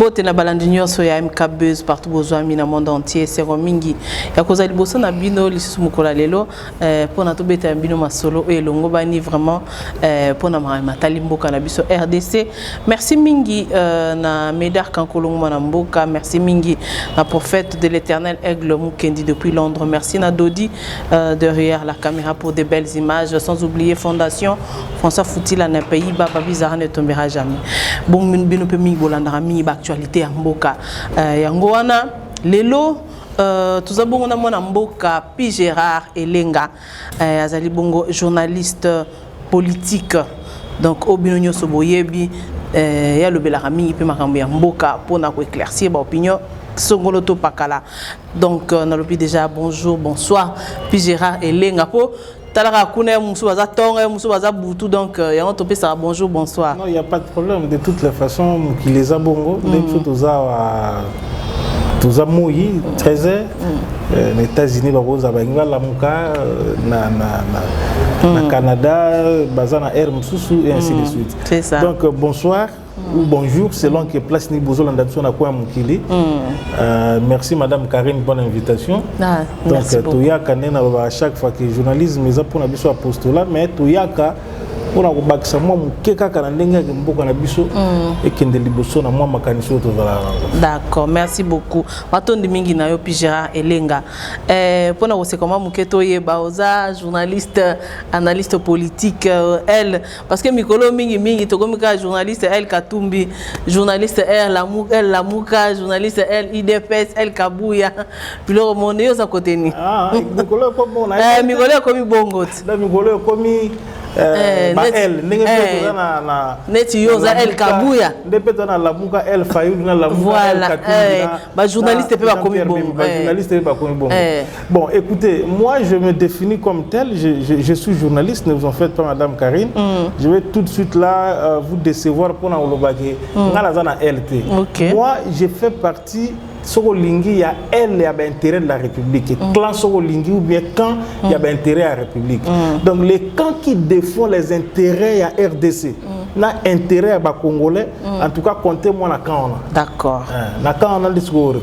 Bote na balandinyo so ya MK Buzz partout besoin mina monde entier c'est romingi ya koza liboso na bino lisusu mukola lelo pona to beta bino masolo e longo bani vraiment pona matali mboka na biso RDC. Merci mingi na Médard Kankolongo na mboka, merci mingi na prophète de l'Éternel Aigle Mukendi depuis Londres, merci na Dodi derrière la caméra pour de belles images, sans oublier Fondation François Foutila na pays baba bizarre ne tombera jamais. Bon bino pe mingi bolanda mingi actualité ya mboka yango wana lelo tuza bongo na mwana mboka Pi Gérard Elenga azali bongo journaliste politique donc obino nyoso boyebi ya lobela mingi pe makambo ya mboka pona ko éclaircir ba opinion songolo to pakala donc on a lobi déjà bonjour bonsoir Pi Gérard Elenga po talara kuna musu baza tonga musu baza butu donc yango topé ça bonjour bonsoir. Non, il y a pas de problème de toutes les façons qui les a bongo les choses à moui 13h les États-Unis baroza banga la muka na Canada bazana air mususu et ainsi de suite. C'est ça. Donc bonsoir ou bonjour selon que place ni bozo l'andation na kwa mukili. Merci madame Karine, bonne invitation. Donc toyaka nena à chaque fois que journalisme ils a pour na biso apostolat mais toyaka pour na bakisa moi mukeka kana ndenge ke mboka na biso et kende liboso na moi makaniso to vala. D'accord, merci beaucoup. Matondi mingi na yo Pi Gérard Elenga. Pour na c'est comment muketo yeba oza journaliste analyste politique elle parce que mikolo mingi to comme journaliste elle Katumbi, journaliste elle Lamuka, journaliste elle IDPS elle Kabuya. Puis le monde yo sa côté ni. Ah, mikolo comme on a. Mikolo comme bongot. Da mikolo comme elle na neti yoza el Kabuya ndepeta na Lamuka el Fayou na Lamuka el Katumbi ba journaliste pe ba komi bon journaliste pe ba komi bon. Bon écoutez, moi je me définis comme tel, je suis journaliste, ne vous en faites pas madame Karine. Je vais tout de suite là vous décevoir pour na olobake ngala za na LT. Moi je fais partie Sokolingi, il y a elle, il y a l'intérêt de la République. Clan Sokolingi ou bien quand il y a l'intérêt à la République. Donc les camps qui défendent les intérêts à RDC, n'a intérêt à les Congolais, en tout cas comptez-moi la camp. D'accord. La camp on a des secours.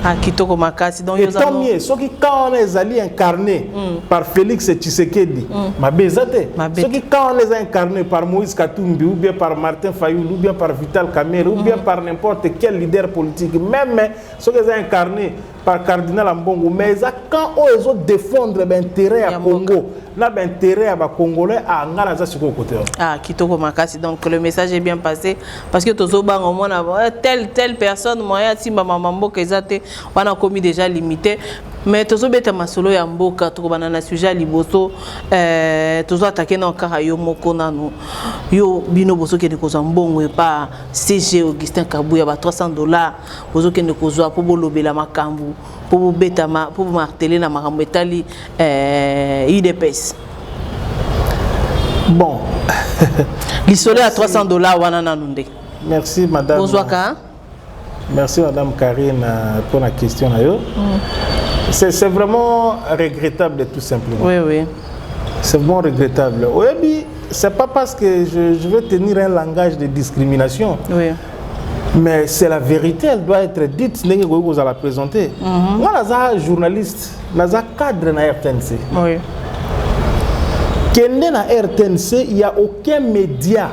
Ah, Kitoko Makasi. Donc et tant mieux, ceux qui quand on est allés incarnés par Félix Tshisekedi, ma bezate. Ceux qui quand on les a incarnés par Moïse Katumbi ou bien par Martin Fayulu ou bien par Vital Kamerhe ou bien par n'importe quel leader politique, même ceux qui sont incarnés par Cardinal Ambongo, mais quand ils ont défendre l'intérêt à Congo, l'intérêt à Congolais à Ngalaza sur le côté. Ah, Kitoko Makasi, donc le message est bien passé parce que tous au bang au moins telle personne moyen si maman mambo kezate on a commis déjà limité. Mais tous beta masolo ya mboka to banana sujet liboso tous attaquer na kara yo moko nanu yo bino boso ke ne koza mbongo pa CG Augustin Kabuya ba $300 bozo ke ne kozwa po bolobela makambu po beta ma po marteler na makambo etali IDPS. Bon l'isole à $300 wana nanunde. Merci madame. Bonsoir ka. Merci madame Karine pour la question na yo. C'est vraiment regrettable tout simplement. Oui, oui. C'est vraiment regrettable. Oui, c'est pas parce que je veux tenir un langage de discrimination. Oui. Mais c'est la vérité, elle doit être dite. Vous allez la présenter. Moi, je suis journaliste, je suis cadre dans RTNC. Oui. Dans RTNC, il n'y a aucun média.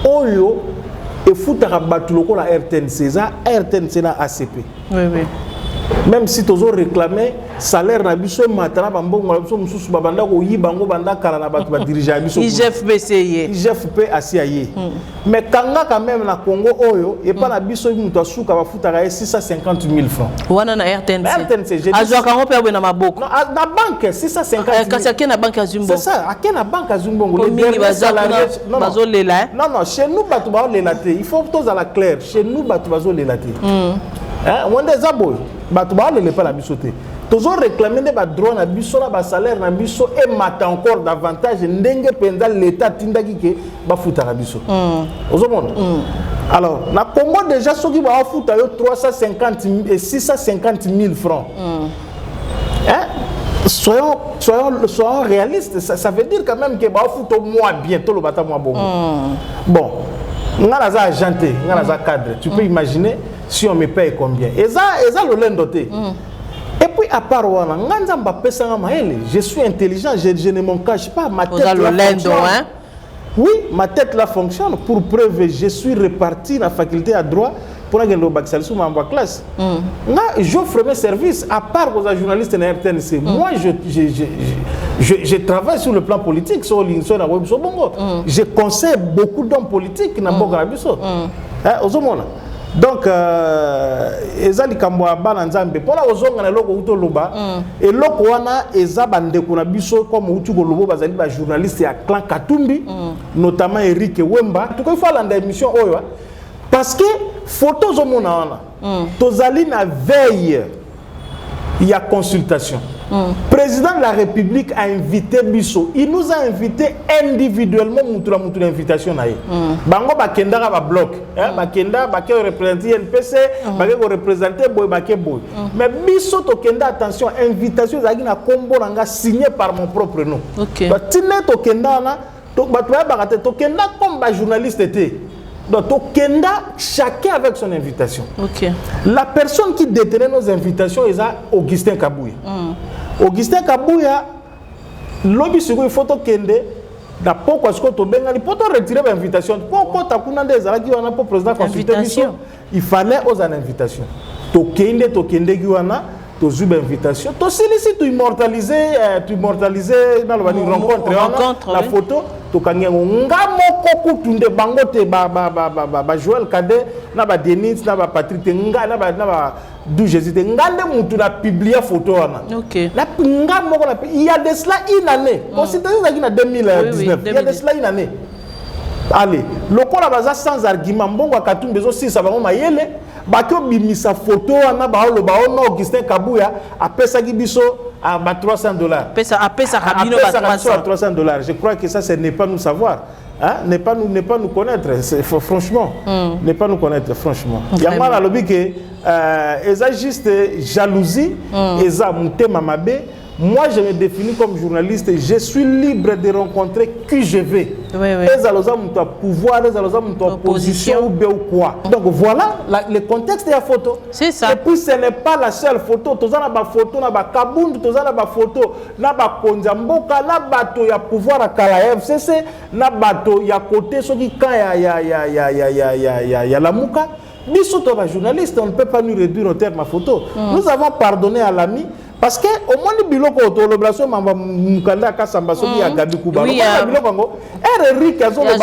Oyo et foutara batuloko la RTNC, ça RTNC na ACP. Oui, oui. Même si tu as réclamé salaire na biso matana bambongo na biso mususu babanda ko yibango banda kala na batu ba diriger biso IGFP asiaye mais kanga quand même na Congo oyo et pas na biso mutu asuka ba futaka 650 000 francs wana na RTNC azwa kango pe na maboko na banque 650 000 kasi akena banque azumbo c'est ça akena banque azumbo les derniers salaires bazolela non chez nous batu ba lelate il faut tous à la claire chez nous batu bazolelate hein on des aboy batu ba lele pas la bisoté toujours réclamer des droits na biso na ba salaire na biso et mata encore davantage ndenge penza l'état tindaki ke ba futaka biso ozomona alors na Congo déjà ceux qui ba futa yo 350 et 650 000 francs hein soyons réalistes, ça veut dire quand même que ba futa moi bientôt le bata moi bon bon ngala za agenté ngala za cadre tu peux imaginer si on me paye combien. Et ça le lendoté. Et puis à part wana, je suis intelligent, je ne m'en cache pas, ma tête là fonctionne. Hein? Oui, ma tête là fonctionne. Pour preuve, je suis reparti dans la faculté à droit pour aller au bac sous ma classe. J'offre mes services à part aux journalistes de RTNC. Moi, je travaille sur le plan politique, sur la web, sur Bongo. Je conseille beaucoup d'hommes politiques dans Bongo Rabiso. Donc, ezali kamwa balanzambe pona ozonga na loko uto loba et loko wana ezabande kuna biso comme utu ko lobo bazali ba journaliste ya clan Katumbi notamment Eric Wemba tout il faut landa émission oyo parce que photos au mona wana tozali na veille il y a consultation. Président de la République a invité Bisso. Il nous a invité individuellement pour l'invitation. Bango bakenda ba bloc, bakenda bake représenter NPC, bake représenter boy bake boy. Mais Bisso to kenda attention, invitation zaki na kombo nanga signé par mon propre nom. OK. Ba tine to kenda na to batwa bakate to kenda comme ba journaliste était. Donc, Tokenda, chacun avec son invitation. Okay. La personne qui détenait nos invitations est Augustin Kabouya. Augustin Kabouya, l'objet sur il faut Tokende, na pourquoi est-ce que tu bengali pour retirer l'invitation. Pourquoi tu as commandé des alaki wana pour président consultation. Il fallait aux invitations. Tokende guana. Tu as une invitation. Tu as immortalisé dans le rencontre, la photo. Tu as dit que Joël Cadet, Denis, Patrick, tu as publié la photo. Il y a de cela une année. Il y a 2019. Il y a de cela une année. Allez, le corps a sans argument. Bon, Katumbi aussi, ça va m'aïeler. Bako bimisa photo ana baolo baono Augustin Kabouya a pesa gibiso à $300. A pesa kabino $300. Je crois que ça ce n'est pas nous savoir, hein, n'est pas nous connaître, franchement, n'est pas nous connaître franchement. Yama la lobby que eza juste jalousie, eza mutema mabe. Moi, je me définis comme journaliste et je suis libre de rencontrer qui je veux. Les alosas ont pouvoir, les alosas ont opposition ou quoi. Donc voilà le contexte de la photo. C'est ça. Et puis ce n'est pas la seule photo. Tous la photo, na ba Kabund, tous la photo, na ba Konzamboka, na bato ya pouvoir à Kala FCC, na bato ya côté ceux qui quand ya la Mouka. Nous sommes journalistes, on ne peut pas nous réduire au terme à photo. Nous avons pardonné à l'ami. Parce que au moins le biloko autolobration mamba mukanda kasamba soki ya Gabi Kuba. Oui, biloko ngo RRI kazo le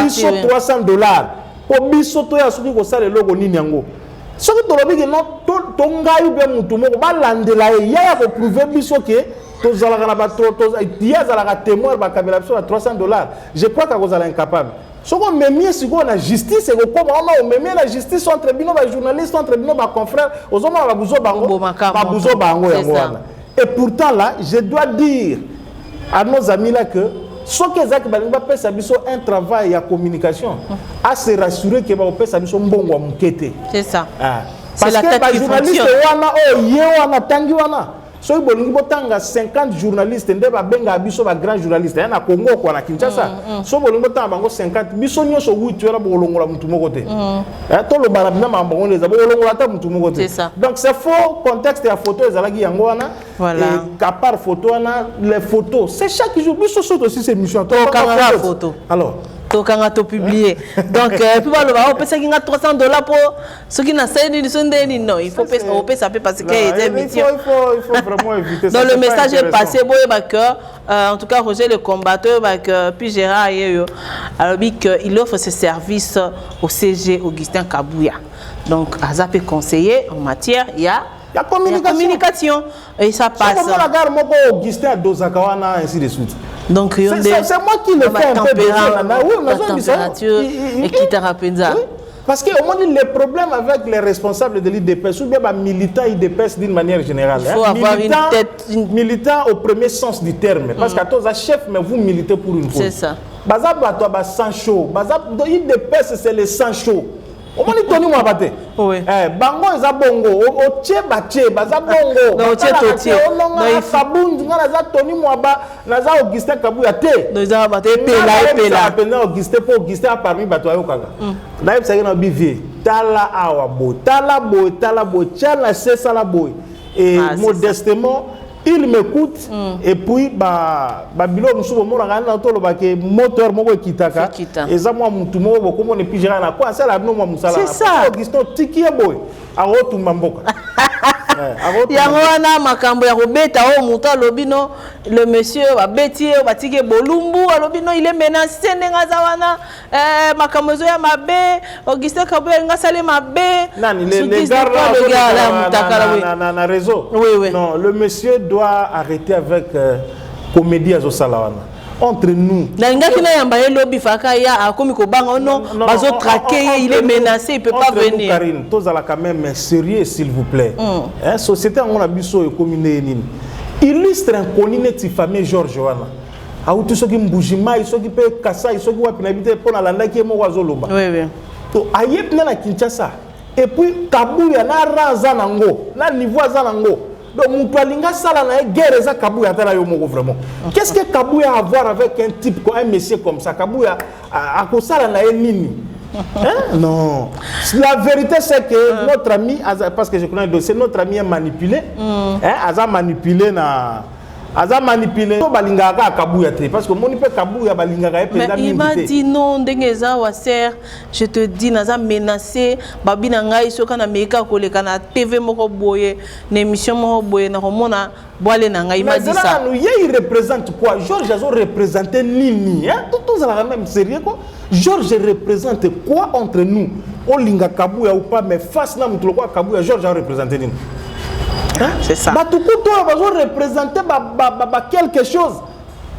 biso $300 pour biso to ya soki ko sala logo nini yango. Soki to lobi ke no to ngai be mutu moko balandela ya ko prouver biso ke to zala kana ba to ya zala ka témoin ba kabela biso $300. Je crois que vous allez incapable. Ce qu'on met mieux sur la justice, c'est comment on met la justice entre les journalistes, entre les confrères, aux hommes à Babouzo Bango. Et pourtant là, je dois dire à nos amis là que ce que Zach Balinga peut s'abisso un travail à communication, à se rassurer que va peut s'abisso bon ou mukete. C'est ça. Parce que les journalistes wana oh yewana tangi wana. Si vous avez 50 journalistes, vous avez un grand journaliste. Il y a un Congo qui a Kinshasa. Si vous avez 50, vous avez 50. Donc c'est faux contexte de la photo. Par photo, les photos. C'est chaque jour. Vous avez aussi ces missions. Alors. Quand on publié. Donc, on peut payer $300 pour ceux qui n'ont pas non, il faut payer ça parce qu'il y a des émissions. Il faut vraiment éviter ça. Donc, le message est passé. En tout cas, Roger le combatteur, puis Gérard, il offre ses services au CG Augustin Kabouya. Donc, Aza peut conseiller en matière, il y a communication. Et ça passe. Augustin Dozakawana, ainsi de suite. Donc, c'est moi qui le fais un peu température et qui te rappelle ça. Parce qu'au moins, les problèmes avec les responsables de l'IDPS ou bien les militants IDPS d'une manière générale. Il faut avoir une tête. Militant au premier sens du terme. Parce qu'à tous, chef, mais vous militez pour une cause. C'est ça. Bazab, sang chaud. IDPS, c'est le sang chaud. On m'a dit Tony Mwabate. Oui. Bango eza bongo. O tche bache, baza bongo. Non, tche to tche. Non, Kabundu, naza Tony Mwaba, naza Augustin Kabuya te. Non, eza bate pela. Appelé Augustin pour Augustin a parmi bato ayo kanga. Naïb ça na bivie. Tala awa bo, tala bo, tchala c'est la boy. Et modestement il m'écoute et puis bilo musubo mo na na to lo ba ke moteur moko kitaka et ça moi mutu moko boko mo ne pigera na quoi ça la no mo musala c'est ça Augusto tiki boy a rotu mamboka yango wana makambo ya kobeta o mutu alobino le monsieur va beti va tike bolumbu alobino il est menacé nengaza wana makambo zo ya mabe Augustin Kabuya nga sale mabe nani les gars là na réseau oui. Non, le monsieur doit arrêter avec comédie à Zosalawana. Entre nous. Il est menacé, il ne peut pas venir. Karine, tous à la quand même sérieux, s'il vous plaît. Société en a biso et communé. Illustre un connu de famille Georges Wana. A où tout ce qui m'boujima, il se qui peut casser, il se qui va pénalité pour la lande qui est mon oiseau loba. Oui, oui. To ayep na Kinshasa. Et puis Kabuya na ranza nango, na niveau zanango. Donc, Moutoualinga sala na guerre za Kabuya tala yo moko vraiment. Qu'est-ce que Kabuya a à voir avec un type un monsieur comme ça? Kabuya a ko sala na nini? Hein? Non. La vérité c'est que notre ami, parce que je connais le dossier, notre ami est manipulé. Hein? Aza manipulé na. Aza manipulé. To balingaka Kabuya te parce que mon peut Kabuya balingaka e mais il m'a dit non ndengeza wa ser je te dis naza menacé babina ngai soka na meka koleka na TV moko boye na émission moko boye na komona boale na ngai il m'a dit ça. Mais il représente quoi? Georges a représenté nini hein? Tout ça la même sérieux quoi? Georges représente quoi entre nous? Olinga Kabuya ou pas mais face na mutu quoi Kabuya Georges a représenté nini? Hein? C'est ça. Tout le monde va représenter quelque chose.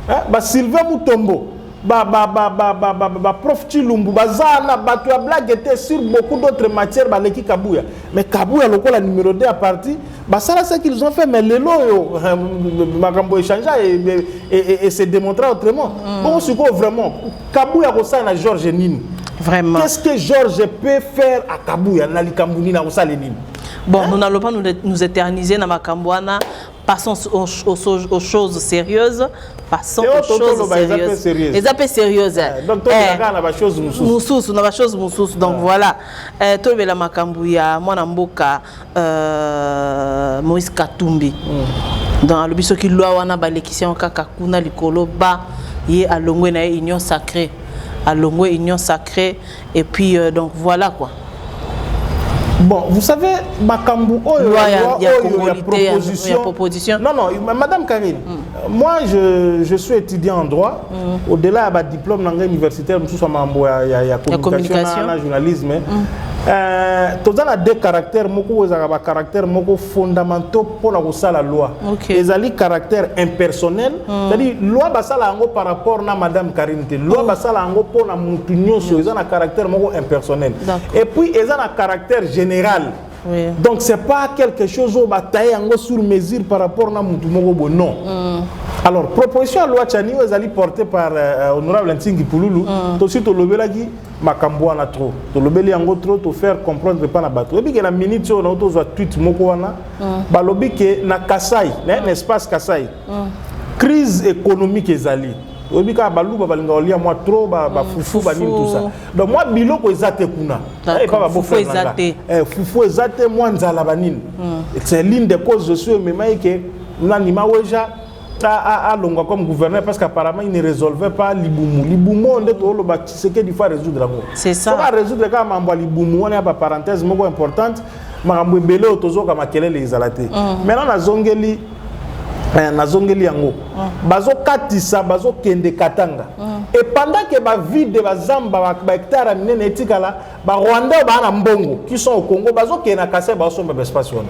Hein? Sylvain Mutombo, Prof Chilumbu, Bazana, Batua Blague était sur beaucoup d'autres matières, Baleki Kabuya. Mais Kabuya, le la numéro 2 à partir, ça c'est ce qu'ils ont fait, mais les lots, Magambo échangea et se démontrer autrement. Bon, c'est quoi vraiment? Kabuya, ça na Georges Nini. Vraiment. Qu'est-ce que Georges peut faire à Kabuya, Nali Kambouni, na Nini? Bon, nous n'allons pas nous éterniser dans ma Kambouana. Passons aux choses sérieuses. Passons aux choses sérieuses. Les appels sérieuses. Donc, on a des choses moussous. On a des choses moussous. Donc, voilà. Tout le monde Makambouya, moi, Namboka, Moïse Katumbi. Dans le biso qui loa wana balekisien kakakuna likolo ba yé à Longwe na union sacrée. À Longwe union sacrée. Et puis, donc, voilà quoi. Bon, vous savez, Makambu, il y a proposition. Non, Madame Karine, moi je suis étudiant en droit. Au-delà de diplôme dans l'université, il y a communication, il y a journalisme. Tous les deux caractères, caractères fondamentaux pour la loi. Les ali caractère impersonnel, c'est-à-dire loi basala ango par rapport à Madame Karine, loi basala ango pour la moutinho, ils ont un caractère impersonnel. Et puis ils ont un caractère général. Oui. Donc c'est pas quelque chose où bataille sur mesure par rapport à Moutumogo, non. Alors proposition à loi Tchani est allée portée par honorable Ntingi Pouloulou. Tout suite au lobelagi makambo na trop. To lobeli yango trop to faire comprendre pas na bateau. Et puis que la minute on a autour tweet moko wana ba lobi que na Kasai, l'espace Kasai. Crise économique ezali. Obi ka baluba balinga olia moi trop ba fufu ba nini tout ça. Donc moi biloko ezate kuna. Et pas ba beau faire nanga. Fufu ezate moi nzala banine. C'est l'une des causes je suis même que nani maweja a longa comme gouverneur parce qu'apparemment il ne résolvait pas Libumu. Libumu on est tout le bâti c'est que il faut résoudre là. C'est ça. On va résoudre quand mambo Libumu on a pas parenthèse moko importante mambo belé otozo kama kelele ezalate. Maintenant na zongeli yango bazo katisa bazo kende katanga et pendant que ba vide ba zamba ba hectare minene etikala ba Rwanda ba na mbongo qui sont au Congo bazo kena kase ba somba espace wana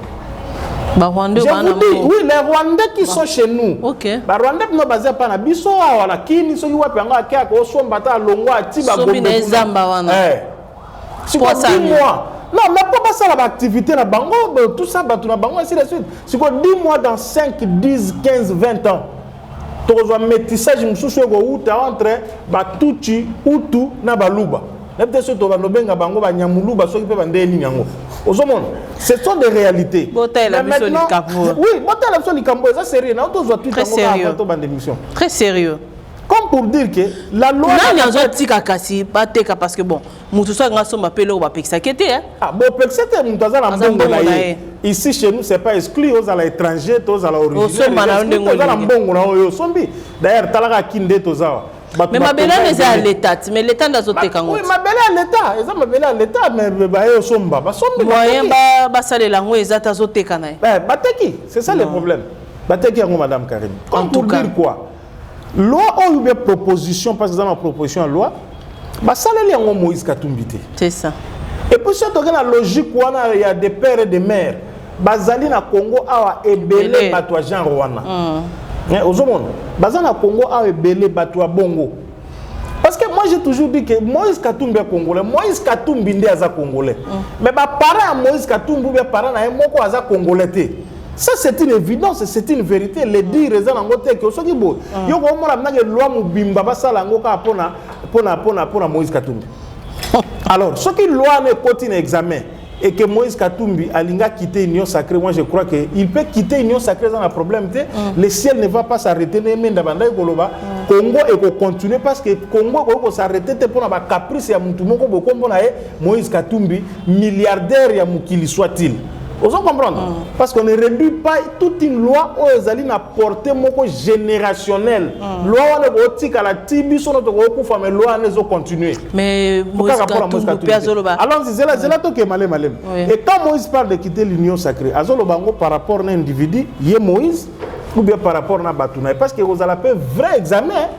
ba Rwanda ba na mbongo. Oui, les Rwandais qui sont chez nous. OK. Ba Rwanda no bazé pa na biso wana kini so yiwa panga kia ko somba ta longwa atiba gombe. So bine zamba wana. Si quoi 10 mois. Non, mais pas ça l'activité na bango, tout ça batu na bango ainsi de suite. Si quoi 10 mois dans 5, 10, 15, 20 ans. Tu as un métissage mususu go uta entre Batuchi, Hutu na Baluba. N'importe ce to banobenga bango ba nyamulu ba soki pe bande ni nyango. Ozomon, ce sont des réalités. Oui, botela biso likambo ça sérieux. Na to zo tout tango ba bande mission. Très sérieux. Comme pour dire que la loi n'a pas dit kasi bateka parce que bon, mutu so nga so m'appelle au ba pekisa kete hein. Ah bon pekisete mutu azala mbongo na ye. Ici chez nous c'est pas exclu aux à l'étranger, aux à l'origine. Aux à la mbongo na yo sombi. D'ailleurs talaka kinde tozawa. Mais ma belle est à l'état, mais l'état n'a pas été. Oui, ma belle à l'état, ils ont ma belle à l'état, mais bah somba, bah sombi. Moyen bah ça les langues ils ont zoté canai. Bateki, c'est ça le problème. Bateki en Madame Karine. En tout cas quoi? Loi ou bien proposition parce que dans la proposition de loi, bah ça les en Moïse Katumbité. C'est ça. Et puis surtout dans la logique où il y a des pères et des mères, bazali na Congo a ebelé batwa Jean Rwanda. Aux hommes, bazali na Congo a ebelé batwa Bongo. Parce que moi j'ai toujours dit que Moïse Katumbi est congolais, Moïse Katumbi est congolais. Mais bah parents Moïse Katumbi bien parents na moko aza congolais. Ça c'est une évidence, c'est une vérité. Les dire les gens en côté que ce qui beau. Yo ko mo la na loi mubimba basala ngoka pona Moïse Katumbi. Alors, ce qui loi ne continue examen et que Moïse Katumbi alinga quitter l'union sacrée, moi je crois qu'il peut quitter l'union sacrée sans un problème. Le ciel ne va pas s'arrêter. Congo et continuer parce que Congo va s'arrêter pour un caprice ya mutu moko bokombo na Moïse Katumbi milliardaire ya mukili soit-il. Vous comprenez? Parce qu'on ne réduit pas toute une loi aux alines à portée générationnelle. Loi on est au à la tibi sur notre recours mais loi ne continuer. Mais Moïse Katumbi alors c'est là tout qui est malé. Et quand Moïse parle de quitter l'union sacrée, azolo bango par rapport à un individu, yé Moïse ou bien par rapport à Batouna parce que vous allez faire vrai examen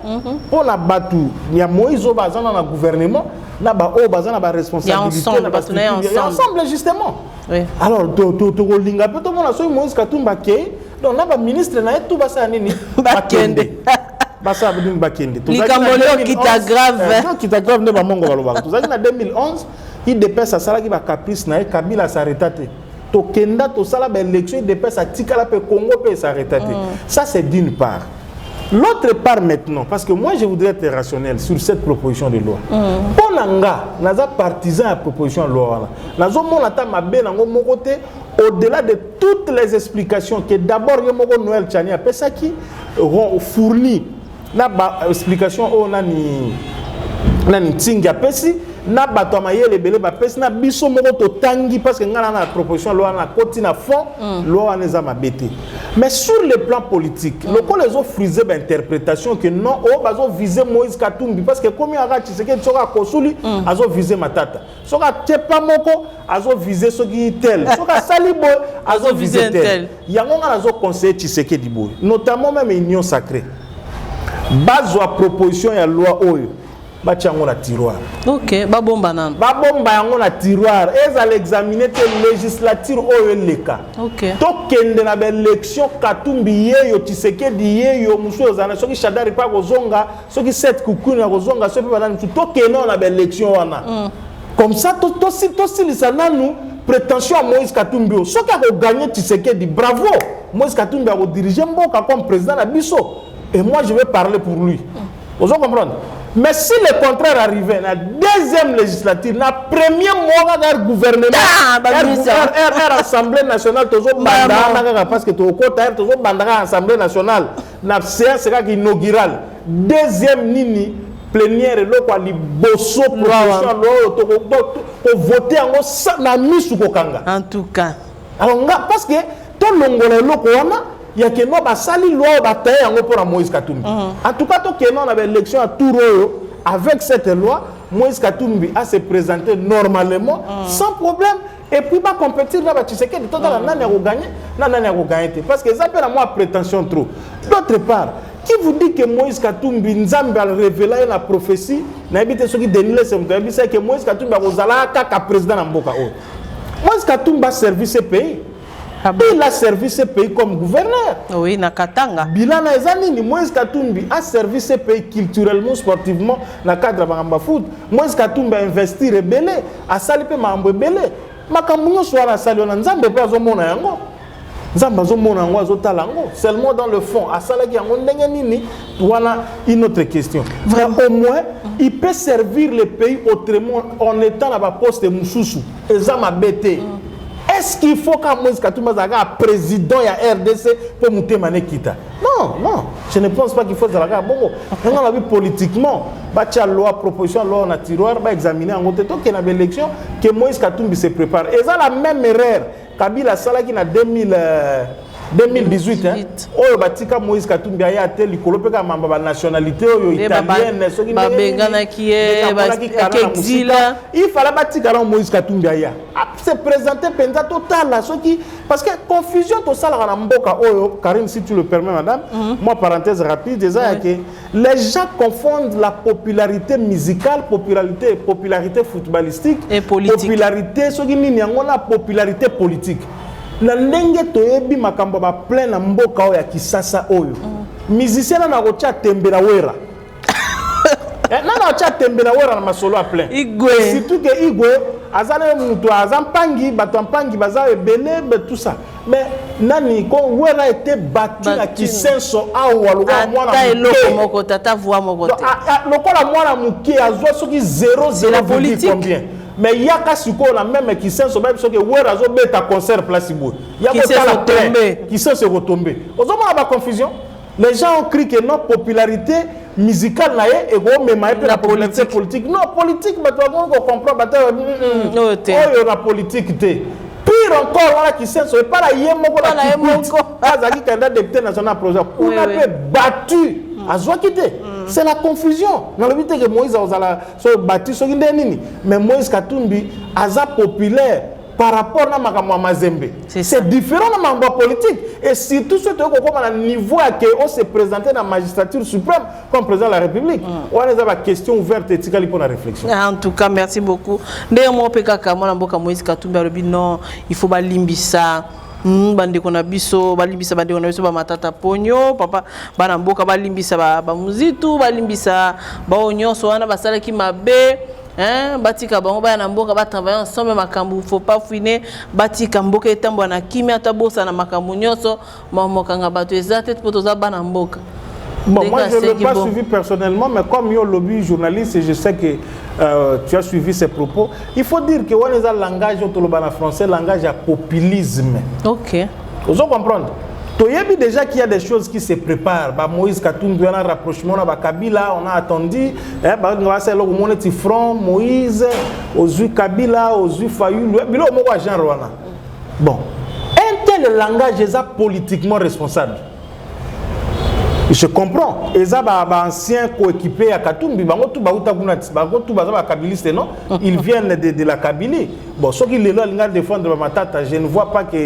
pour la Batou. Il y a Moïse au bazan dans le gouvernement, là bas au bazan dans la responsabilité, ensemble justement. Oui. Alors, tout le monde a dit Moïse Katumbi donc là, le ministre n'a tout basa nini Bakende. Basa abdou Bakende. Tout ça qui t'a grave. Qui t'a grave ne va mongo baloba. Tout ça en 2011, il dépasse ça sala qui va caprice na Kabila s'arrêter. To kenda to sala ba élection il dépasse ça tikala pe Congo pe s'arrêter. Ça c'est d'une part. L'autre part maintenant, parce que moi je voudrais être rationnel sur cette proposition de loi. Pour l'anga, nous sommes partisans de la proposition de loi. Nous sommes mon côté, au-delà de toutes les explications que d'abord Noël Tchani a qui fourni l'explication au nani tinga pesi na bato mayele belé ba pesi na biso moko to tangi parce que ngana na proposition loi na koti na fond loi neza mabete. Mais sur le plan politique les ont frisé l'interprétation que non oh bazo viser Moïse Katumbi parce que comme yaka Tshisekedi soka kosuli azo viser matata soka tepa moko azo viser soki tel soka salibo azo viser tel yango ngana azo conseiller Tshisekedi boy notamment même union sacrée base à proposition ya loi oyo batiango na tiroir. OK, babomba nan. Babomba yango na tiroir. Ils allaient examiner te législature oyo leka. OK. To kende na ba élection Katumbi yeyo Tshisekedi yeyo muso zana soki Shadari pa kozonga soki set kukuni na kozonga soki ba nani to keno na ba élection wana. Comme ça to si lisana nous prétention à Moïse Katumbi soki a gagner Tshisekedi bravo. Moïse Katumbi a diriger mboka comme président na biso et moi je vais parler pour lui. Vous comprenez? Mais si le contraire arrivait, la deuxième législature, la première mois d'un gouvernement, l'Assemblée nationale, parce que l'Assemblée nationale, la séance inaugurale, deuxième nini, plénière, bosso pour voter en tout cas. Alors, parce que tout le monde il y a que nous basali loi bataille pour Moïse Katumbi. En tout cas, que nous avons l'élection à Touro avec cette loi, Moïse Katumbi a se présenté normalement sans problème et puis pas compétir là tu sais que tout dans la gagner parce que ça appelle à moi prétention trop. D'autre part, qui vous dit que Moïse Katumbi Nzambe a révélé la prophétie, n'habite ceux qui dénient c'est que Moïse Katumbi a osala ka président na mboka o. Moïse Katumbi a servi ce pays. Il a servi ce pays comme gouverneur. Oui, na Katanga. Bilana ezanini Moïse Katumbi a servi ce pays culturellement, sportivement, dans le cadre de Bamba Foot. Moïse Katumbi a investi rebelle, a sali pe mambo rebelle. Makambo soit la sali on nzambe pe azomona yango. Seulement dans le fond, à Salaki, voilà une autre question. Au moins, il peut servir le pays autrement en étant à la poste de Moussoussou. Et ça m'a bêté. Est-ce qu'il faut qu'un Moïse Katumbi soit président de RDC pour monter Manekita? Non, non, je ne pense pas qu'il faut ça. Bon, on a vu politiquement, la loi, proposition de loi en tiroir, examiner en côté qu'il y a une élection, que Moïse Katumbi se prépare. Et ça, la même erreur, Kabila Salaki en 2018, oh batika Moïse Katumbi a été likolo pe ka mamba ba nationalité italienne soki babengana qui est exil, il fallait batika Moïse Katumbi aya se présenter penza total là soki parce que confusion to sala na mboka oyo. Karim, si tu le permets madame, moi parenthèse rapide déjà que les gens confondent la popularité musicale, popularité footballistique et politique, popularité soki nini yango na popularité politique. La ndenge toyebi makambo ba plein na mboka oyo ya Kisasa oyo. Musicien na rocha tembela wera. Na rocha tembela wera na masolo a plein. Igwe. Surtout que Igwe azana mutu azampangi batampangi baza ebele tout ça. Mais nani ko wera était battu à Kisenso a walwa mwana muke. Moko tata voix moko. Lokola mwana muke azwa soki 0,0 combien. Mais il y a la même qui s'est sauvé parce que Wera zo beta concert place Ibo. Il y a qui s'est retombé. Aux hommes la confusion. Les gens ont crié que notre popularité musicale là et même la popularité politique. Non, politique mais tu vas comprendre la politique té. Pire encore voilà qui s'est sauvé pas la yemoko la yemoko. Azaki candidat député national projet. On a battu à Zouakité. C'est la confusion. Dans le but que Moïse a battu sur Nini, mais Moïse Katumbi a populaire par rapport à Mazembe. C'est différent de la politique. Et surtout, ce que niveau qu'on s'est présenté dans la magistrature suprême comme président de la République. On a une question ouverte et pour la réflexion. En tout cas, merci beaucoup. D'ailleurs, moi, Moïse Katumbi, non, il faut pas limbisa. Bande kona biso balimbisa bande kona biso ba matata ponyo papa bana mboka balimbisa ba muzitu balimbisa ba onyoso wana basala ki mabe batika bango bana mboka ba travailler ensemble makambu faut pas fouiner batika mboka etambo na kimi atabosa na makambu nyoso mamoka nga bato ezate poto za bana mboka. Bon, moi je ne l'ai pas suivi personnellement, mais comme yo lobby journaliste et je sais que tu as suivi ses propos, il faut dire que on est dans le langage en français, langage à populisme. Ok. Vous comprenez? Tu as vu déjà qu'il y a des choses qui se préparent. Moïse Katumbi, on a un rapprochement, on a Kabila, on a attendu. On a front, Moïse, Ozu Kabila, Ozu Fayou, bon. Un tel langage est politiquement responsable. Je comprends. Et ça, ancien coéquipé à Katumbi, ils viennent de la Kabylie. Bon, ceux qui les défendre ma tante, je ne vois pas que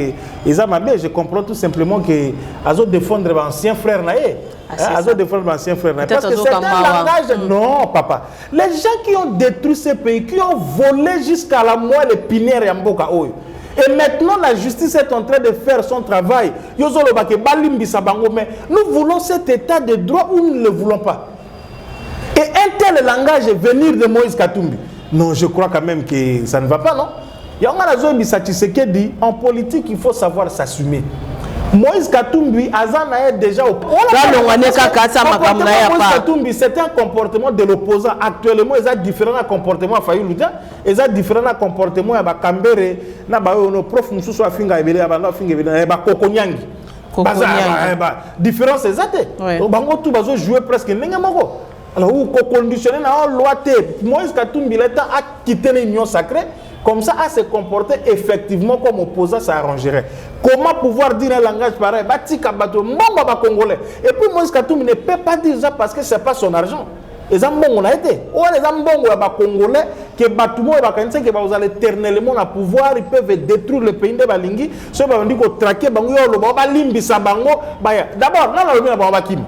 je comprends tout simplement que ils défendre ancien frère ils défendre ancien frère. Parce que c'est un langage. Non, papa. Les gens qui ont détruit ce pays, qui ont volé jusqu'à la moelle épinière et Mboka Oyo. Et maintenant, la justice est en train de faire son travail. Mais nous voulons cet état de droit ou nous ne le voulons pas. Et un tel langage venir de Moïse Katumbi. Non, je crois quand même que ça ne va pas, non? Il y a un dit en politique, il faut savoir s'assumer. Moïse Katumbi, Azana est déjà au Katumbi, c'est un comportement de l'opposant. Actuellement, il y a différents comportements à Fayou Loudia, il y a différents comportements à Kambere, na ba no prof mususu afinga ebele abana finga ebele ba kokonyangi. Différence exacte. Bango tout bazo jouer presque ndenge moko. Alors ou conditionner na loi te Moïse Katumbi l'état a quitté l'union sacrée. Comme ça, à se comporter effectivement comme opposant, ça arrangerait. Comment pouvoir dire un langage pareil? Congolais. Et puis Moïse Katumbi ne peut pas dire ça parce que ce n'est pas son argent. Les Ambongo a été. Ou les Ambongo Congolais, que Batoumo et vous allez éternellement à pouvoir, ils peuvent détruire le pays de Balingi. Ceux qui ont dit qu'on traquait Bango, Limbi Sabango. D'abord, non, non, non, non,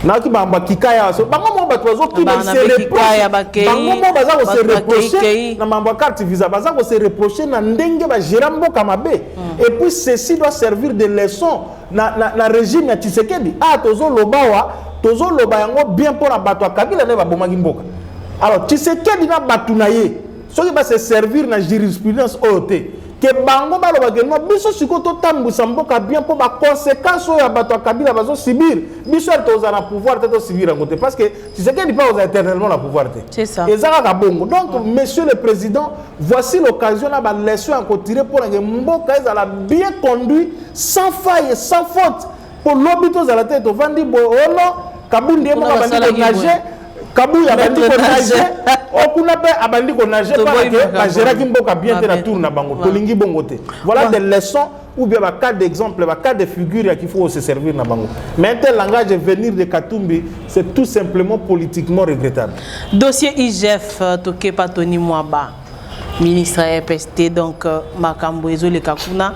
naki bamba kikaya so bango mo bato bazo ki ba se reprocher bango mo baza ko se reprocher na mamba carte visa baza ko se reprocher na ndenge ba gerambo kamabe et puis ceci doit servir de leçon na régime ya Tshisekedi tozo loba yango bien pour la bato Kabila ne ba bomaki mboka alors Tshisekedi na batu na ye so ki ba se servir na jurisprudence OT que bango balobake no biso siko to tambusa mboka bien pour ba conséquences oyo bato Kabila bazo subir biso to na pouvoir te to subir en côté parce que tu sais qu'il pas aux éternellement la pouvoir te c'est ça et ça ka bongo donc monsieur le président voici l'occasion na ba leçon à tirer pour que mboka ezala bien conduit sans faille sans faute pour l'obito za la tête au vandi boolo Kabundi mboka bandi nager Kabuya bandi ko nager okuna pe abandi ko nager parce que ba gérer ki mboka bien te na tour na bango tolingi bongo te voilà des leçons ou bien ba cas d'exemple ba cas de figure qu'il faut se servir na bango mais tel langage venir de Katumbi c'est tout simplement politiquement regrettable. Dossier IGF toke pa Tony Mwaba ministre EPST donc makambo ezole kakuna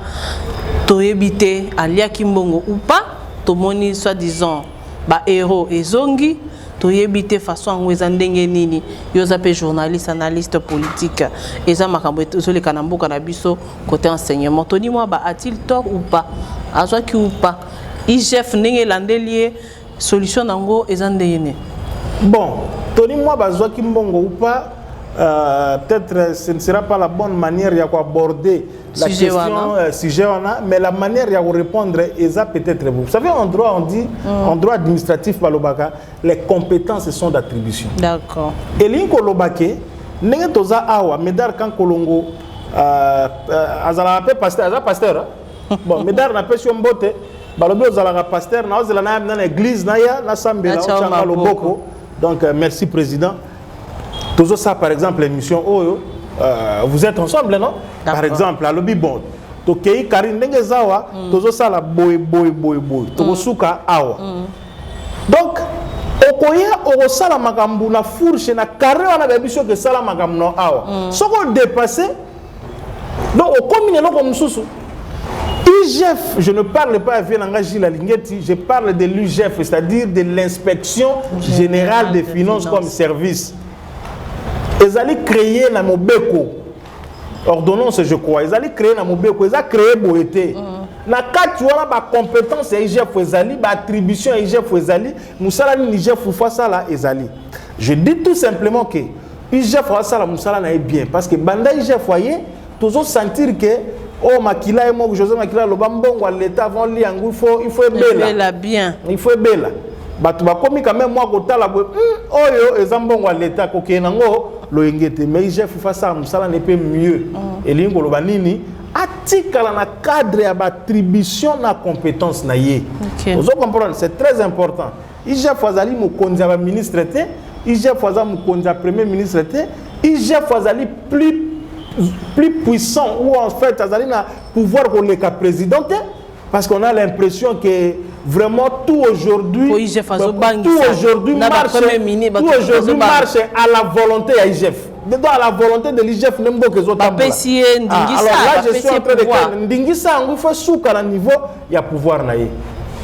toyebite alia kimbongo ou pas tomoni soi-disant ba héros ezongi toyebite façon ngweza ndenge nini yoza pe journaliste analyste politique eza makambo ezole kanamboka na biso côté enseignement Tony Mwaba a-t-il tort ou pas azwa ki ou pas IGF ndenge landelier solution nango eza ndenge ne bon Tony Mwaba azwa ki mbongo ou pas peut-être ce ne sera pas la bonne manière de aborder la question mais la manière de répondre est peut-être vous. Vous savez, en droit, on dit, en droit administratif, les compétences sont d'attribution. D'accord. Et l'inko lobake, n'est toza awa, medar kan kolongo, azala pe pasteur, bon, medar na pe mbote, balobi ozala pasteur, na ozala na l'église na ya, na sambela, ochanga loboko. Donc merci président. Toujours ça, par exemple, l'émission Oyo, vous êtes ensemble, non? Par exemple, à l'obi bon, Tokei Karine Nengezawa, toujours ça la boy, toujours souka awa. Donc, Okoya Orosala Magambu na fourche na carré on a besoin que ça la Magambu na awa. Ce qu'on dépasse, donc au combine comme sous. IGF, je ne parle pas avec Nangaji la Lingeti, je parle de l'IGF, c'est-à-dire de l'inspection générale des finances comme service. Ils allaient créer la Mobeko, ordonnance je crois, ils allaient créer la Mobeko, ils allaient créer Boété. Na quatre jours, la compétence est IGF, ils allaient, l'attribution est IGF, ils allaient, Moussala IGF, ça là, ils allaient. Je dis tout simplement que IGF, ça là, Moussala est bien, parce que Banda IGF, voyez, toujours sentir que oh Makila et moi, José Makila, le Bambon, l'État avant l'Iangou, il faut bella. Bien. Il faut bella. Batuba komi quand même moi kota la oyo ezambongo l'État kokenango loengete mais IGF face à musala n'est pas mieux et lingo loba nini atikala na cadre ya attribution na compétence na ye vous comprenez c'est très important IGF fazali mokonzi ya ministre té IGF fazali mokonzi ya premier ministre té IGF fazali plus puissant ou en fait azali na pouvoir ko le président parce qu'on a l'impression que vraiment tout aujourd'hui marche à la volonté de l'IGF. À la volonté de l'IGF, alors là, je suis en train de dire Ndingisa, il faut souka niveau, il y a pouvoir.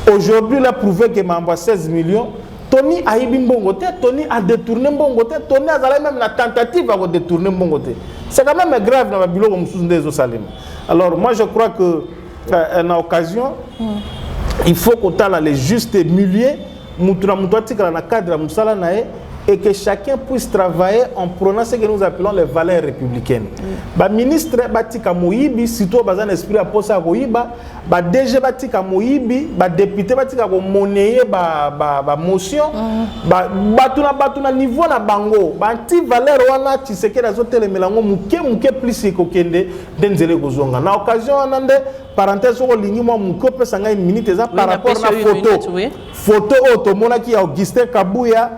Aujourd'hui, il a prouvé que m'envoie 16 millions. Tony a Mbongote, Tony a détourné Mbongote, Tony a même la tentative de détourner Mbongote. C'est quand même grave dans le bureau de Salim. Alors moi, je crois que en occasion, il faut qu'on ait les justes milieux, et que chacun puisse travailler en prenant ce que nous appelons les valeurs républicaines. Le ministre Batika Moïbi, sitôt dans l'esprit à posa Moïba, le DG Batika Moïbi, le député Batika monnaie, la motion, batuna niveau na bango, anti valeur wana tu sais que les autres les mélango muke plus kokende denzele kozonga. Na occasion anande parenthèse au lingi moi muko pesa ngai minute za par rapport na photo automona qui Augustin Kabuya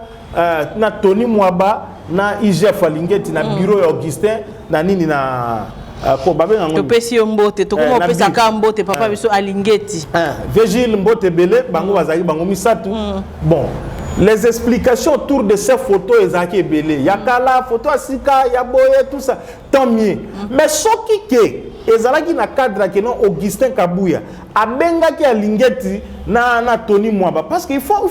na Tony Mwaba na IGF Alingeti na bureau ya Augustin na nini na ko babe ngango to pesi mbote to ko pesa ka mbote papa biso Alingeti Vigile mbote belé bango bazaki bango misatu bon les explications autour de ces photos ezaki belé yakala photo asika ya boye tout ça tant mieux mais soki ke ezalaki na cadre que non Augustin Kabuya abengaki Alingeti na Tony Mwaba parce qu'il faut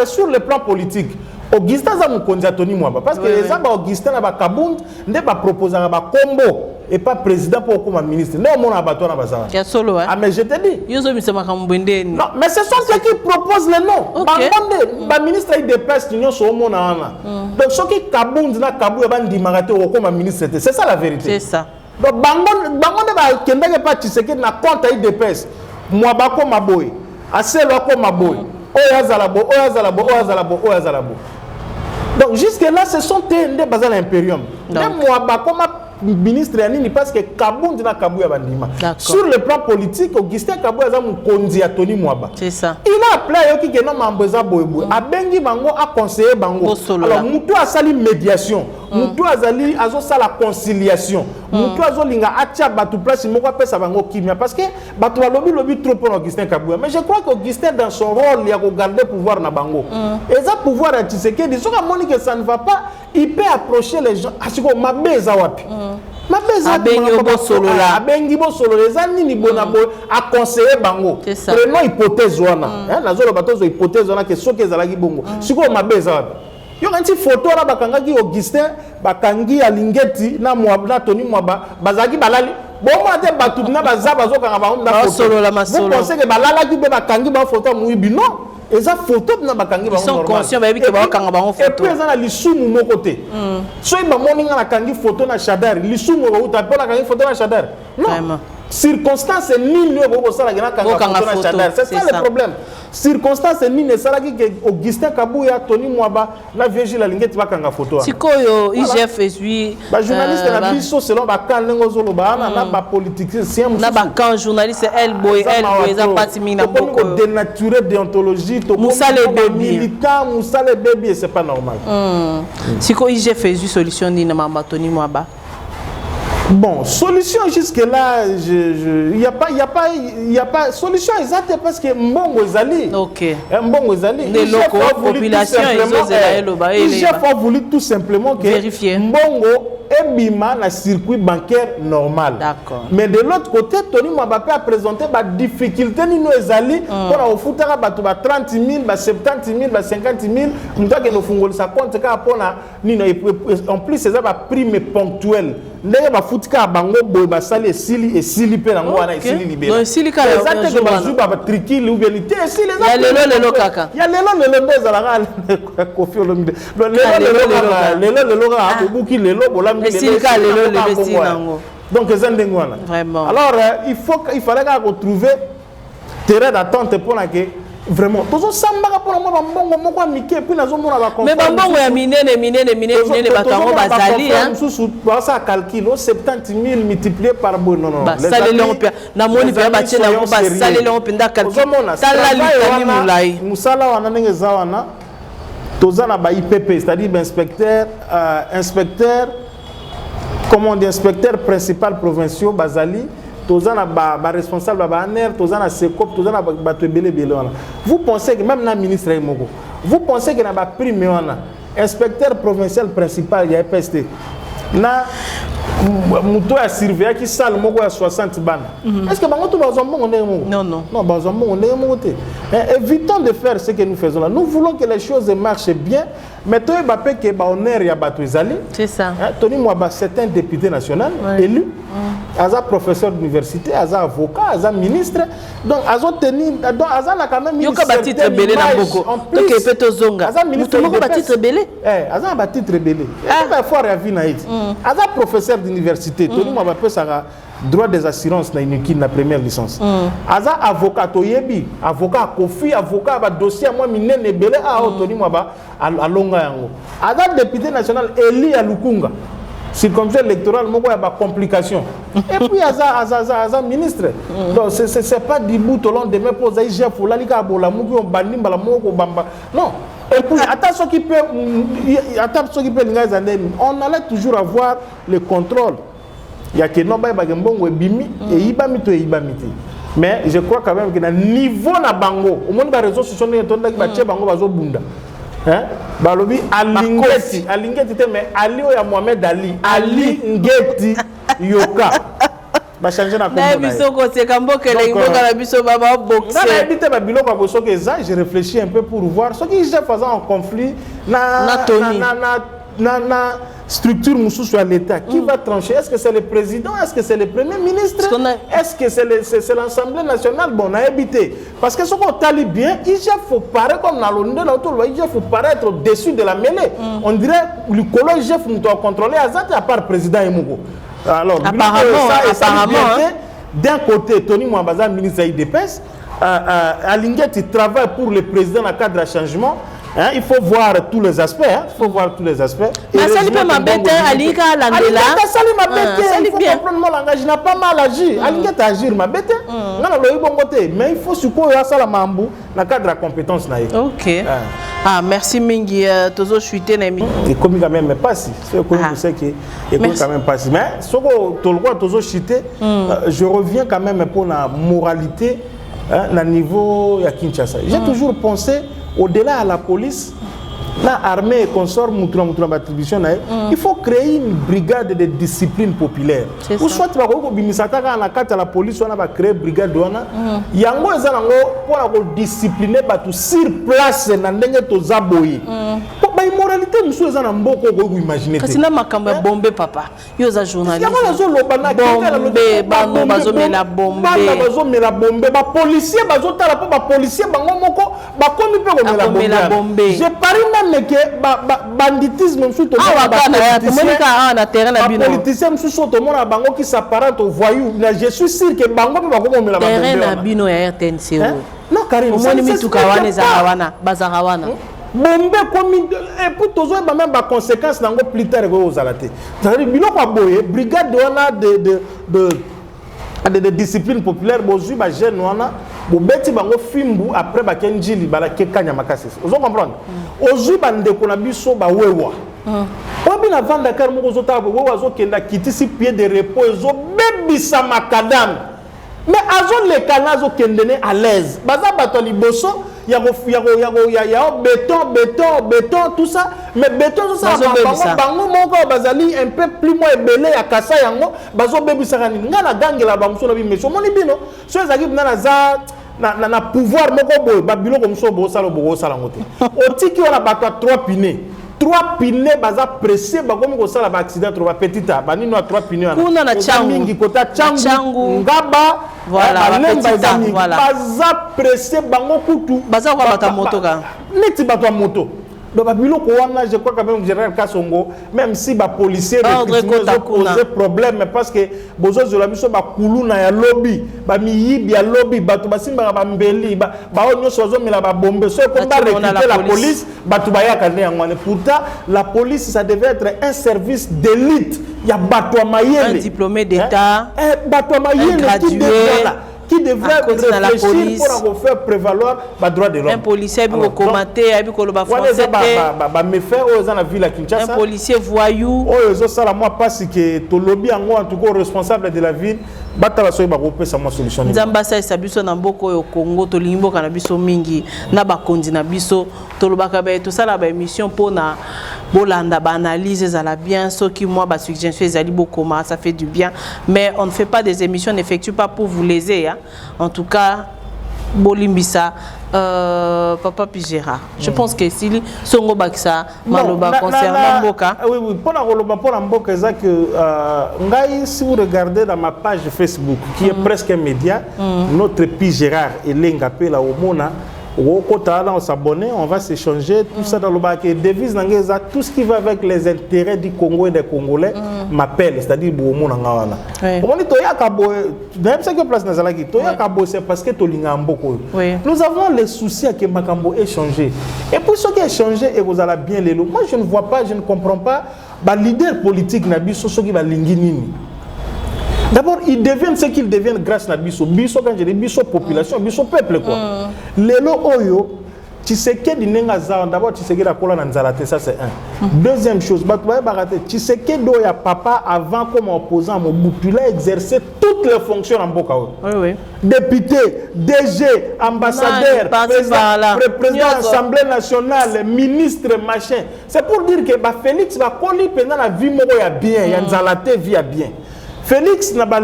sur le plan politique Augustin za mukonzi Tony Mwaba parce que les aba Augustin na ba Kabund nde ba proposer ba combo et pas président pour comme ministre non mon abattoir na bazala ya solo ah mais je te dis yozo misema kambwende non mais ce sont ceux qui proposent les noms bangonde ba ministre il dépasse l'union sur mon ana donc ceux qui Kabund na Kabuya ba ndimaka te comme ministre c'est ça la vérité c'est ça donc bango ne va kendeke pas Tshisekedi na compte IDPS moi bako maboy aselo ko maboy oyazalabo donc jusque là ce sont des bazal impérium même moi bako ministre Yanini parce que Kabundi na Kabuya bandima. Sur le plan politique, Augustin Kabuya za mukonzi ya Tony Mwaba. C'est ça. Il a appelé yoki ke no mamboza boyeboy. Abengi bango a conseiller bango. Alors mutu a sali médiation, mutu azali azo sala conciliation. Mutu azo linga atia batu place moko pesa bango kimia parce que batu lobi trop pour Augustin Kabuya. Mais je crois qu'Augustin dans son rôle il a regardé pouvoir na bango. Et ça pouvoir à Tshisekedi, soka moni que ça ne va pas, il peut approcher les gens asiko mabeza wapi. Abengi bo solo les anini bonabo a conseiller bango prenons hypothèse wana nazolo batozo hypothèse wana que soki ezalaki bongo siko mabeza wapi yo kanti photo na bakangaki Augustin bakangi alingeti na Mwaba Tony Mwaba bazaki balali bomo ate batu na bazaba zokanga bango na photo vous pensez que balalaki be bakangi ba photo muibi non. Et ça photo na bakangi bango normal. Ils sont conscients ba biki ba kanga bango photo. Et puis ça na lisumu mo côté. So ba moninga na kangi photo na Shadar, lisumu ba uta pona kangi photo na Shadar. Non. Vraiment. Circonstance ni ne bo sala na kanga photo na Shadar. C'est ça le problème. Circonstance ni ne sala ki Augustin Kabuya Tony Mwaba na Virgile Alingeti ba kanga photo. Sikoyo IGF ezui ba journaliste na biso selon ba kan lengo zolo ba na ba politicien na ba kan journaliste elle boy za parti mina boko dénaturer déontologie Moussale militant Moussale baby c'est pas normal. Siko IGF ezui solution ni na mama Tony Mwaba. Bon, solution jusque-là, il n'y a pas solution exacte parce que Mbongo Zali. Ok. Mbongo Zali. Les locaux, population, ils ont voulu tout simplement que vérifier. Mbongo Ebima na circuit bancaire normal. D'accord. Mais de l'autre côté, Tony Mwaba a présenté des difficultés nous Zali pour au foutera 30 000, 70 000, 50 000. Nous avons que nous faisons ça compte en plus c'est ça prime ponctuelle. Ndenge ba futika bango boy ba sali sili et sili pe na ngwana sili libéré. Non sili ka les actes que ba zuba ba trikili ou bien té sili les actes. Ya lelo kaka. Ya lelo ndeza la Kofi Olomide. Lelo ka obuki lelo bolambi lelo. Sili ka lelo le besi nango. Donc ezende ngwana. Vraiment. Alors il fallait retrouver terrain d'attente pour la que vraiment tozo sambaka pour moi mbongo moko amike puis nazo mona ba mais mbongo ya minene batango bazali hein susu ça calcul 70 000 multiplié par bon non salele on peut na moni pe ba tshela ko ba salele on peut nda calcul tala litani mulai musala wana ndenge za wana toza na ba IPP c'est-à-dire inspecteur comment on dit inspecteur principal provincial bazali tozana ba responsable ba ANER tozana SECOP tozana ba tebele bele wana vous pensez que même na ministre moko vous pensez que na ba prime wana inspecteur provincial principal ya EPST na muto ya surveiller qui salle moko ya 60 bana est-ce que bango to bazombo ndenge moko non bazombo ndenge moko te évitons de faire ce que nous faisons là nous voulons que les choses marchent bien mais toi Mbappé que ba honneur ya bato ezali c'est ça Tony Mwaba c'est un député national élu aza professeur d'université aza avocat aza ministre donc azo tenir donc aza na quand même yoka ba titre belé na boko donc e peto zonga muto moko ba titre belé aza ba titre belé ba fort ya vie na it aza professeur d'université Tony Mwaba peut ça droit des assurances na iniki na première licence aza avocat toyebi avocat Kofi avocat ba dossier moi minene belé a Tony Mwaba alonga yango aza député national Eli ya Lukunga circonstance électorale moko ya ba complication et puis aza ministre donc c'est pas du bout au long de mes pose IGF pour lalika bola muki on bandi mbala moko bamba non et puis attention qui peut on allait toujours avoir le contrôle il y a que non ba mbongo ebimi et ibami to ibami te mais je crois quand même que na niveau na bango au monde ba réseaux sociaux ne tonda ki ba che bango bazo bunda hein balobi alingeti te mais ali ya Mohamed Ali ngeti yoka ba changer na kombo na biso ko se kamboke le ngoka na biso baba boxer na habite ba biloko ba soki ça je réfléchis un peu pour voir ce qui j'ai faisant en conflit na structure mususu à l'État qui va trancher est-ce que c'est le président est-ce que c'est le premier ministre est-ce que c'est l'Assemblée nationale bon a habité parce que ce qu'on tali bien il faut paraître comme dans l'onde là autour il faut paraître au-dessus de la mêlée on dirait le collège chef nous doit contrôler à part président Emoko Alors, apparemment, d'un côté, Tony Mwambaza, ministre de l'IDPS, Alinguet, il travaille pour le président dans le cadre de changement. Hein, il faut voir tous les aspects. Hein, il faut voir tous les aspects. Mais ça, il peut m'embêter. Alinguet, il n'a pas mal agi. Alinguet a agi, mais il faut supposer ça dans le cadre de la compétence. Ok. Ah, merci Mingi. Tozo chuité Nemi. Et comme quand même pas si. C'est comme vous savez que quand même pas si. Mais ce que Tozo chuité, je reviens quand même pour la moralité à niveau de Kinshasa. J'ai toujours pensé au-delà de la police, l'armée et consort, il faut créer une brigade de discipline populaire. Ou soit tu vas la police, on va créer une brigade. Il y a pour discipliner sur place la immoralité, nous sommes en bon imaginer. C'est un makambo bombé papa. Yo za journaliste. Bombé, bano bazo mela bombé. Bazo mela bombé, ba policier bazo tala po ba policier bango moko ba komi pe mela bombé. Je parie même que banditisme surtout na terrain la bino. Politicien surtout mona bango qui s'apparente aux voyous. Je suis sûr que bango pe ba ko mela bombé. Terrain na bino ya RTNC. Non Karim, au moins mi tukawane za hawana, bazarawana. Bombe comme et pour tous les même ba conséquences nango plus tard aux alaté. C'est-à-dire bilo kwa boye brigade de discipline populaire bozu ba jeune wana bo beti bango fimbu après ba kenjili bala kekanya makasi. Vous comprenez? Ozu ba ndeko na biso ba wewa. Obi na vanda kar mo zo ta bo wewa zo kenda kitisi pied de repos zo bebisa makadam. Mais azon le kanazo kendene à l'aise. Baza bato liboso il y a béton, tout ça. Mais béton, tout ça, bango moko bazali un peu plus moins belé à kassa yango, bazo bebi sarani. Ngana gangue la bango so na bi meso moni bino. So ezaki na za na pouvoir moko boy, babilo comme so bo sala bo sala ngote. Otiki ona bato 3 pinés. 3 pinés baza pressé bakomi ko sala ba accident trop petita ba nino 3 pinés kuna na changu kota changu ngaba voilà baza pressé bango kutu baza kwa bata moto ka neti bato moto donc babilo ko wana je crois quand même général Kasongo même si ba policier posé problème parce que bozo de la biso ba kuluna ya lobby ba miyibi ya lobby bato basimba ba mbeli ba onyo sozo mila ba bombe so ko ba recruter la police bato ba yakane ngwane pourtant la police ça devait être un service d'élite ya bato mayele un diplômé d'état bato mayele qui devrait réfléchir pour faire prévaloir les droits de l'homme. Un policier a commenté, a français. Un policier voyou. En tout cas, responsable de la ville. Nzambasa esabiso na mboko yo Congo to limbo kana biso mingi na bakondi na biso to lobaka ba to sala ba émission pona bolanda ba analyse za la bien ce qui moi ba suggestion ezali bokoma ça fait du bien mais on ne fait pas des émissions, on n'effectue pas pour vous léser hein. En tout cas Bolimbisa Papa Pigera. Je pense que si Songo Baksa Maloba concernant Mboka. Oui, pour la Mboka, c'est que si vous regardez dans ma page Facebook, qui est presque un média, notre Pigera et Lengapé la Omona, on s'abonne, on va s'échanger tout ça dans le bac et devise n'angeza tout ce qui va avec les intérêts du Congo et des Congolais m'appelle, c'est-à-dire Boumou Nangawana. On dit Toya Kabo, même ce que place Nazalaki, Toya Kabo c'est parce que Tolinga Mboko. Nous avons les soucis que Makambo ait changé. Et pour ceux qui ont changé et vous allez bien les lots, moi je ne vois pas, je ne comprends pas, bah leader politique Nabiso ceux qui va linginini. D'abord, ils deviennent ce qu'ils deviennent grâce à Bisso. Bisso, quand je dis Bisso population, Bisso peuple quoi. Lelo Oyo, tu sais que d'abord tu sais que la colonne Nzalate, ça c'est un. Deuxième chose, tu sais que Doya papa avant comme opposant Mobutu, il a exercé toutes les fonctions en Bokao. Oui. Député, DG, ambassadeur, président de l'Assemblée nationale, ministre, machin. C'est pour dire que Félix va coller pendant la vie bien, Nzalate vit bien. Félix n'a pas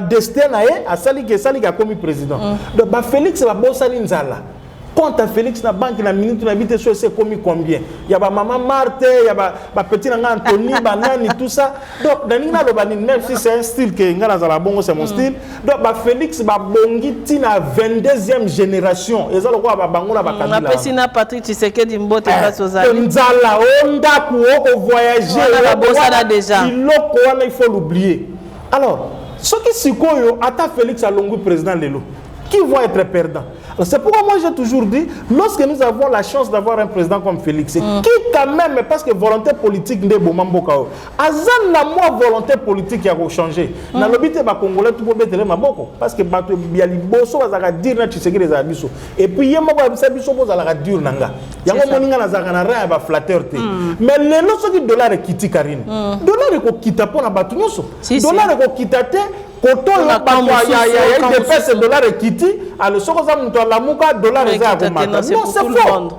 destin à sali que sali comme président. Donc Félix va bosser Nzala. compte à Félix na banque na minute na bité sur c'est commis combien. Il y a maman Marthe, il y a petit Anthony, banani tout ça. Donc dans na lobani même si c'est un style que ngala za la bongo c'est mon style. Donc Félix ba bongi tina 22e génération. Et ça le quoi ba bango la ba Kabila. Na pesina Patrick Tshisekedi Mbote face aux amis. Nzala onda ko voyager la bossa déjà. Il faut l'oublier. Alors, ce qui sikoyo ata Félix Alongo président lelo. Qui vont être perdants. C'est pourquoi moi j'ai toujours dit, lorsque nous avons la chance d'avoir un président comme Félix, qui quand même, parce que volonté politique n'est pas bon, azan la moi volonté politique qui a changé. Dans le but ba congolais tout peut mettre maboko parce que ba biali boso bazaka dire na Tshisekedi les abiso. Et puis yema ba biso boza la dire nanga. Yango moninga na zaka na rien ba flatteur te. Mais les loso qui dollar kiti Karine. Dollar ko kita pona batu nyoso. Dollar ko kita te koto ya ya dépêche dollar kiti à le soko za muto la muka dollar za ko mata. Non c'est faux.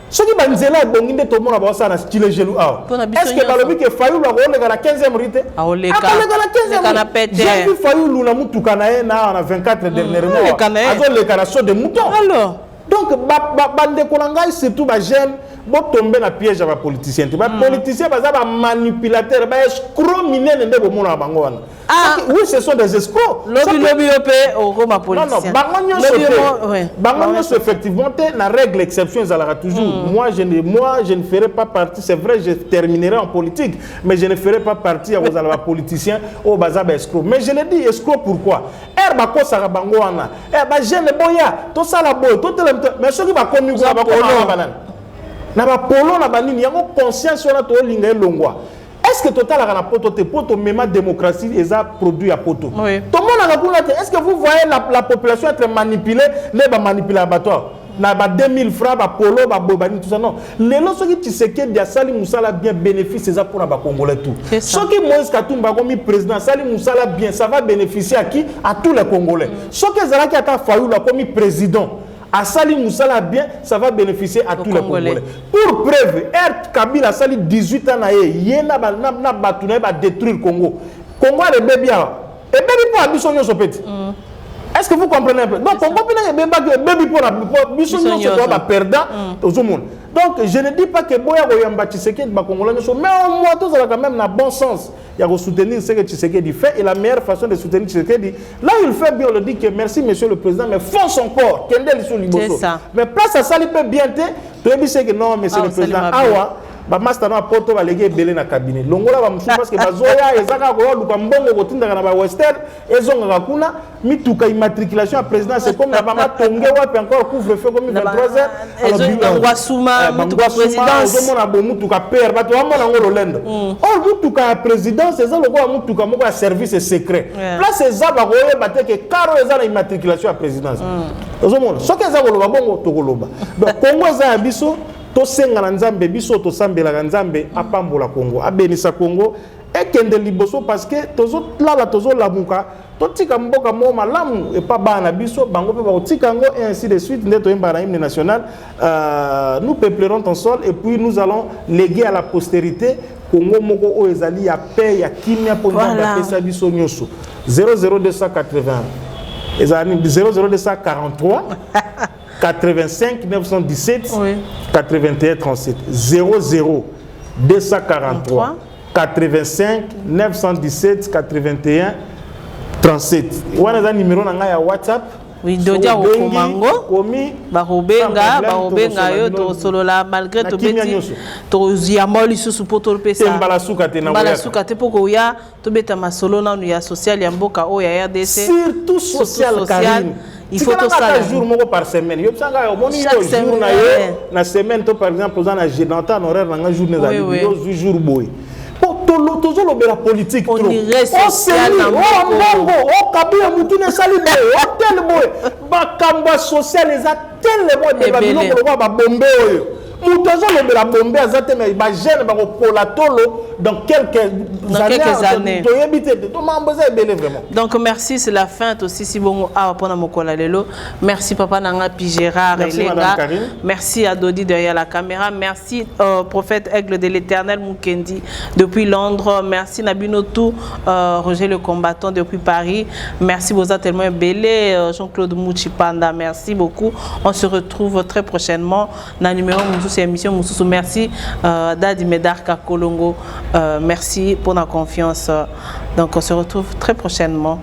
Ce qui va nous aider, c'est que tout le monde va s'en style gelou. Est-ce que dans le but que Fayou la rôle à la 15e rite? Ah, on les canapés. J'ai vu Fayou la moutou canaé na 24 dernièrement. Azon les canassons de moutons. Alors, donc bande kolanga c'est tout ba jeune, bo tomber na piège à ba politicien. Ba politicien ba za ba manipulateur, ba escroc miné ndé bo mona bango wana. Oui, ce sont des escrocs. Lobby au Roma politicien. Non, effectivement, la règle exception, ils aura toujours. Moi, je ne ferai pas partie. C'est vrai, je terminerai en politique, mais je ne ferai pas partie à vos politiciens au bazar escroc. Mais je l'ai dit, escroc pourquoi? Erbako Sarabangoana, Jeune Boya, tout ça la boy, tout le monde. Mais ceux qui va connu, na ba polo na banini, yango conscience sur la to linga longwa. Est-ce que total a poto te poto même démocratie et ça produit à poto? Oui. Tout le monde a est-ce que vous voyez la population être manipulée, les ba manipuler abattoir? Na ba 2000 francs ba polo ba bobani tout ça non. Les lorsque tu sais que dia Sali Moussala bien bénéfice c'est ça pour ba congolais tout. Ce qui Moïse Katumba comme président Sali Moussala bien ça va bénéficier à qui? À tous les Congolais. Ce que Zala qui a Fayou la comme président à Sali Moussala bien, ça va bénéficier à tous les Congolais. Pour preuve, Kabila Sali 18 ans, il y a va détruire le Congo. Congo est bébé. Et bébé pour Abisson Sopeti. Est-ce que vous comprenez un peu? Donc, Congo est bébé pour Abisson Sopeti perdant tout le monde. Donc, je ne dis pas que Boya Goyamba Tshisekedi va Congolais, mais au moins, tous ont quand même un bon sens. Il y a soutenir ce que Tshisekedi fait et la meilleure façon de soutenir Tshisekedi. Là, il fait bien, on le dit que merci, monsieur le président, mais fonce encore. C'est ça. Mais place à ça, il peut bien te. Tu as dit que non, monsieur le président. Awa. Ba master na poto ba lege belé na cabinet longola ba musu parce que bazoya ezaka ko luka mbongo kotinda na ba western ezonga kuna mituka immatriculation à président c'est comme na mama tonge wapi encore couvre-feu comme 23h ezonga wasuma mutuka présidence ozo mona bo mutuka père bato amona ngolo lendo mutuka président c'est ça le ko mutuka moko ya service secret place eza ba koye bate que caro eza na immatriculation à présidence ozo mona soki eza ko loba bongo to ko loba donc Congo eza ya biso tosenga na nzambe biso tosambela na nzambe apambola Congo abenisa Congo ekende liboso parce que tozo lala tozo lamuka totika mboka mo malamu et pas bana biso bango pe ba otika ngo et ainsi de suite ndeto yemba na hymne national nous peuplerons ton sol et puis nous allons léguer à la postérité Congo moko o ezali ya paix ya kimia pour nzamba pesa biso nyoso 00280 ezali 00243 85 917 81 37 00 243 85 917 81 37. Wana za numéro na nga ya WhatsApp. Oui, dodia okomango barobenga yo to solola malgré to beti to ziamoli susu poto pesa mbala te poko ya to beta masolo na ya social ya mboka o ya RDC surtout social Karine. Il faut tout ça un jour par semaine. Yo psanga yo moni jour na yo na semaine to par exemple dans la génanta horaire na journée za yo jour boy. Pour toujours la politique trop. On sait on kabila mutu ne sali boy, on tel boy. Ba kamba social les a tel boy de ba biloko ba bombe oyo. Moutozo le la bombe azate mais ba jeune ba polatolo dans quelques années. Donc merci, c'est la fin aussi si bon a pour mokola lelo. Merci papa Nanga Gérard et Lenga. Merci à Dodi derrière la caméra. Merci au prophète Aigle de l'Éternel Mukendi depuis Londres. Merci Nabino Tout, Roger le combattant depuis Paris. Merci Boza tellement belé, Jean-Claude Mouchipanda. Merci beaucoup. On se retrouve très prochainement dans le numéro de émission. Merci Dadi Medarka Kolongo. Merci pour la confiance. Donc on se retrouve très prochainement.